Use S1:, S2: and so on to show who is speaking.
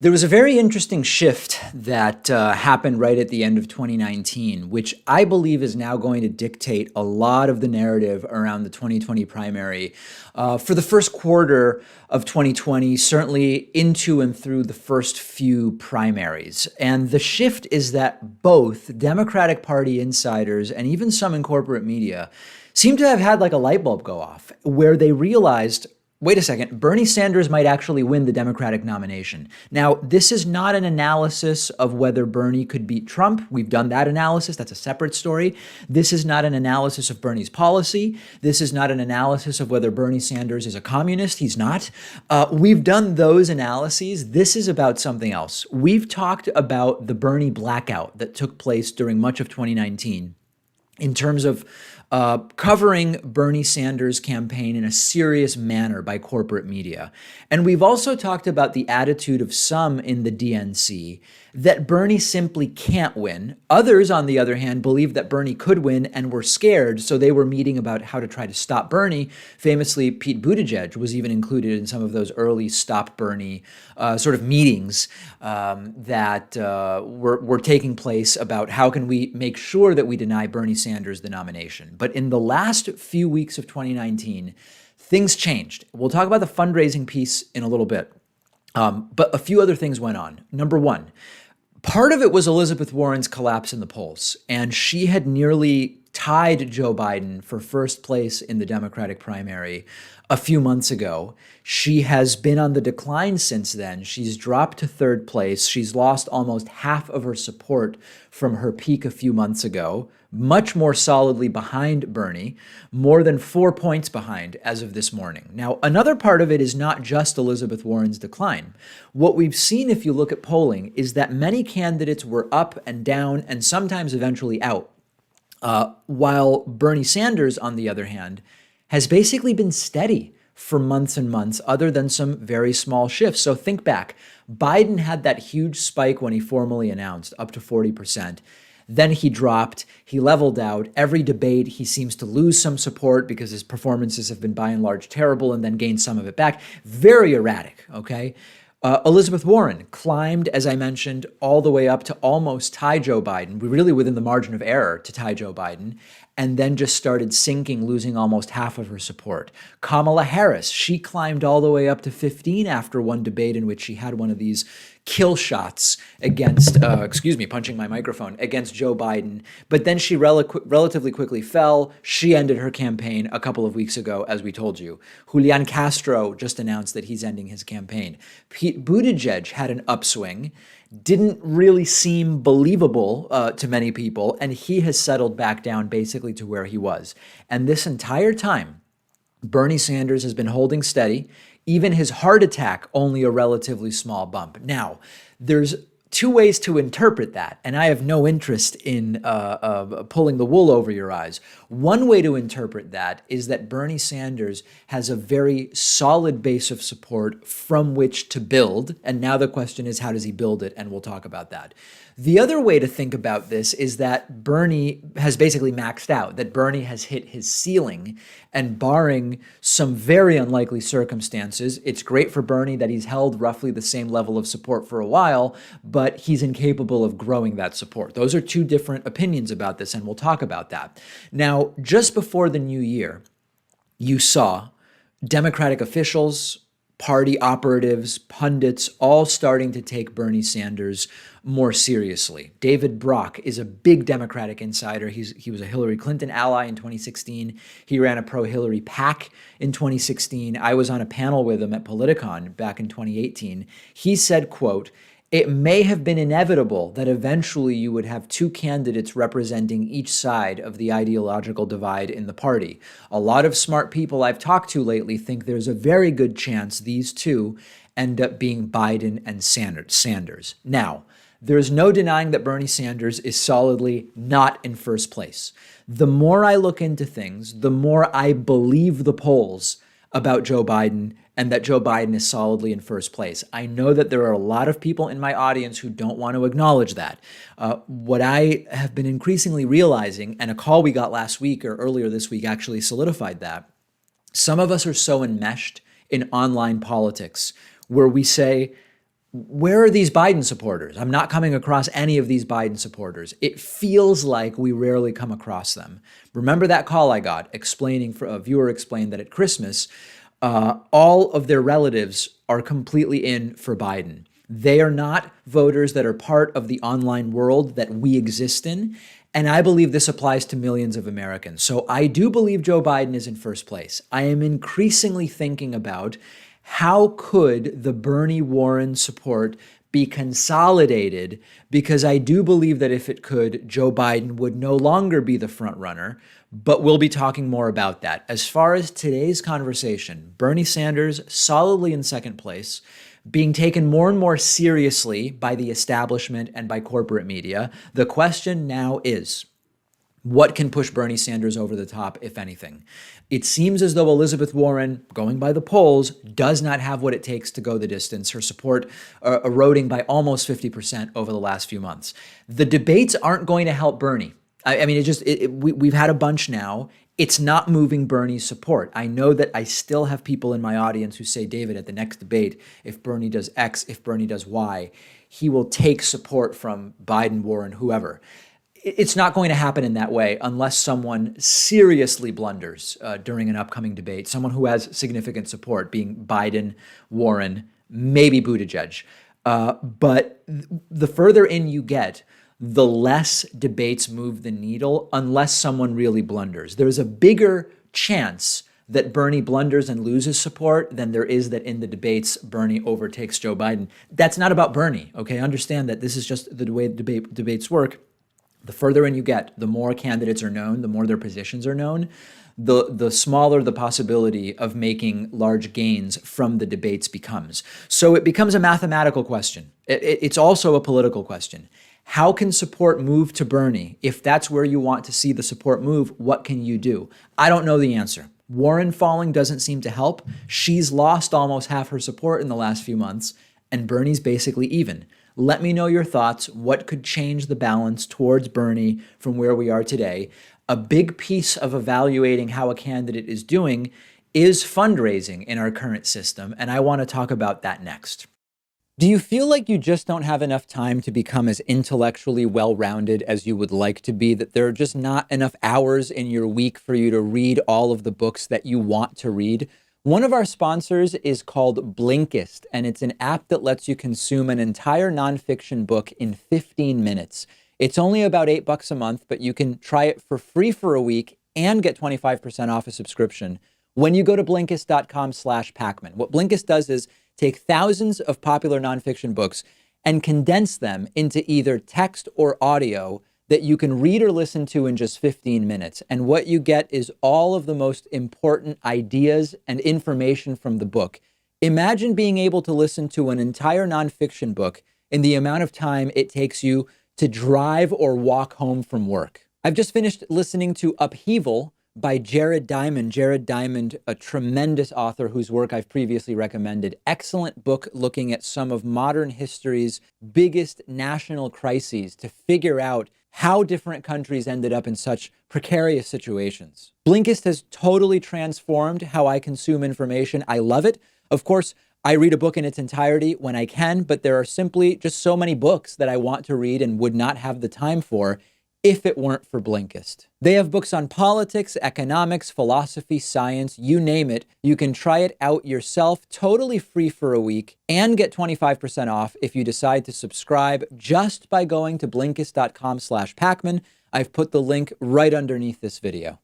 S1: There was a very interesting shift that happened right at the end of 2019, which I believe is now going to dictate a lot of the narrative around the 2020 primary. For the first quarter of 2020, certainly into and through the first few primaries. And the shift is that both Democratic Party insiders and even some in corporate media seem to have had like a light bulb go off where they realized, wait a second, Bernie Sanders might actually win the Democratic nomination. Now, this is not an analysis of whether Bernie could beat Trump. We've done that analysis. That's a separate story. This is not an analysis of Bernie's policy. This is not an analysis of whether Bernie Sanders is a communist. He's not. We've done those analyses. This is about something else. We've talked about the Bernie blackout that took place during much of 2019 in terms of covering Bernie Sanders' campaign in a serious manner by corporate media. And we've also talked about the attitude of some in the DNC that Bernie simply can't win. Others, on the other hand, believe that Bernie could win and were scared, so they were meeting about how to try to stop Bernie. Famously, Pete Buttigieg was even included in some of those early Stop Bernie sort of meetings that were taking place about how can we make sure that we deny Bernie Sanders the nomination. But in the last few weeks of 2019, things changed. We'll talk about the fundraising piece in a little bit. But a few other things went on. Number one, part of it was Elizabeth Warren's collapse in the polls, and she had nearly tied Joe Biden for first place in the Democratic primary a few months ago. She has been on the decline since then. She's dropped to third place. She's lost almost half of her support from her peak a few months ago, much more solidly behind Bernie, more than 4 points behind as of this morning. Now, another part of it is not just Elizabeth Warren's decline. What we've seen, if you look at polling, is that many candidates were up and down and sometimes eventually out. While Bernie Sanders, on the other hand, has basically been steady for months and months, other than some very small shifts. So think back. Biden had that huge spike when he formally announced, up to 40%. Then he dropped, he leveled out. Every debate, he seems to lose some support because his performances have been by and large terrible and then gained some of it back. Very erratic, okay? Elizabeth Warren climbed, as I mentioned, all the way up to almost tie Joe Biden, really within the margin of error to tie Joe Biden, and then just started sinking, losing almost half of her support. Kamala Harris, she climbed all the way up to 15 after one debate in which she had one of these kill shots against, punching my microphone, against Joe Biden. But then she relatively quickly fell. She ended her campaign a couple of weeks ago, as we told you. Julian Castro just announced that he's ending his campaign. Pete Buttigieg had an upswing, didn't really seem believable to many people, and he has settled back down basically to where he was. And this entire time, Bernie Sanders has been holding steady. Even his heart attack, only a relatively small bump. Now, there's two ways to interpret that, and I have no interest in pulling the wool over your eyes. One way to interpret that is that Bernie Sanders has a very solid base of support from which to build, and now the question is, how does he build it? And we'll talk about that. The other way to think about this is that Bernie has basically maxed out, that Bernie has hit his ceiling, and barring some very unlikely circumstances, it's great for Bernie that he's held roughly the same level of support for a while, but he's incapable of growing that support. Those are two different opinions about this, and we'll talk about that. Now, just before the new year, you saw Democratic officials, party operatives, pundits, all starting to take Bernie Sanders more seriously. David Brock is a big Democratic insider. He was a Hillary Clinton ally in 2016. He ran a pro-Hillary PAC in 2016. I was on a panel with him at Politicon back in 2018. He said, quote, "It may have been inevitable that eventually you would have two candidates representing each side of the ideological divide in the party. A lot of smart people I've talked to lately think there's a very good chance these two end up being Biden and Sanders." Now, there's no denying that Bernie Sanders is solidly not in first place. The more I look into things, the more I believe the polls about Joe Biden and that Joe Biden is solidly in first place. I know that there are a lot of people in my audience who don't want to acknowledge that. What I have been increasingly realizing, and a call we got last week or earlier this week actually solidified that, some of us are so enmeshed in online politics where we say, Where are these Biden supporters? I'm not coming across any of these Biden supporters. It feels like we rarely come across them. Remember that call I got explaining, for a viewer explained that at Christmas, all of their relatives are completely in for Biden. They are not voters that are part of the online world that we exist in. And I believe this applies to millions of Americans. So I do believe Joe Biden is in first place. I am increasingly thinking about how could the Bernie Warren support be consolidated, because I do believe that if it could, Joe Biden would no longer be the front runner, but we'll be talking more about that. As far as today's conversation, Bernie Sanders solidly in second place, being taken more and more seriously by the establishment and by corporate media. The question now is, what can push Bernie Sanders over the top, if anything? It seems as though Elizabeth Warren, going by the polls, does not have what it takes to go the distance, her support eroding by almost 50% over the last few months. The debates aren't going to help Bernie. I mean, we've had a bunch now. It's not moving Bernie's support. I know that I still have people in my audience who say, David, at the next debate, if Bernie does X, if Bernie does Y, he will take support from Biden, Warren, whoever. It's not going to happen in that way unless someone seriously blunders during an upcoming debate, someone who has significant support, being Biden, Warren, maybe Buttigieg. But the further in you get, the less debates move the needle unless someone really blunders. There's a bigger chance that Bernie blunders and loses support than there is that in the debates Bernie overtakes Joe Biden. That's not about Bernie, okay? Understand that this is just the way debates work. The further in you get, the more candidates are known, the more their positions are known, the smaller the possibility of making large gains from the debates becomes. So it becomes a mathematical question. It's also a political question. How can support move to Bernie? If that's where you want to see the support move, what can you do? I don't know the answer. Warren falling doesn't seem to help. She's lost almost half her support in the last few months, and Bernie's basically even. Let me know your thoughts. What could change the balance towards Bernie from where we are today? A big piece of evaluating how a candidate is doing is fundraising in our current system, and I want to talk about that next. Do you feel like you just don't have enough time to become as intellectually well-rounded as you would like to be, that there are just not enough hours in your week for you to read all of the books that you want to read? One of our sponsors is called Blinkist, and it's an app that lets you consume an entire nonfiction book in 15 minutes. It's only about $8 a month, but you can try it for free for a week and get 25% off a subscription when you go to Blinkist.com/Pakman. What Blinkist does is take thousands of popular nonfiction books and condense them into either text or audio that you can read or listen to in just 15 minutes. And what you get is all of the most important ideas and information from the book. Imagine being able to listen to an entire nonfiction book in the amount of time it takes you to drive or walk home from work. I've just finished listening to Upheaval by Jared Diamond. Jared Diamond, a tremendous author whose work I've previously recommended. Excellent book looking at some of modern history's biggest national crises to figure out how different countries ended up in such precarious situations. Blinkist has totally transformed how I consume information. I love it. Of course, I read a book in its entirety when I can, but there are simply just so many books that I want to read and would not have the time for if it weren't for Blinkist. They have books on politics, economics, philosophy, science, you name it. You can try it out yourself, totally free for a week, and get 25% off if you decide to subscribe just by going to Blinkist.com/Pakman. I've put the link right underneath this video.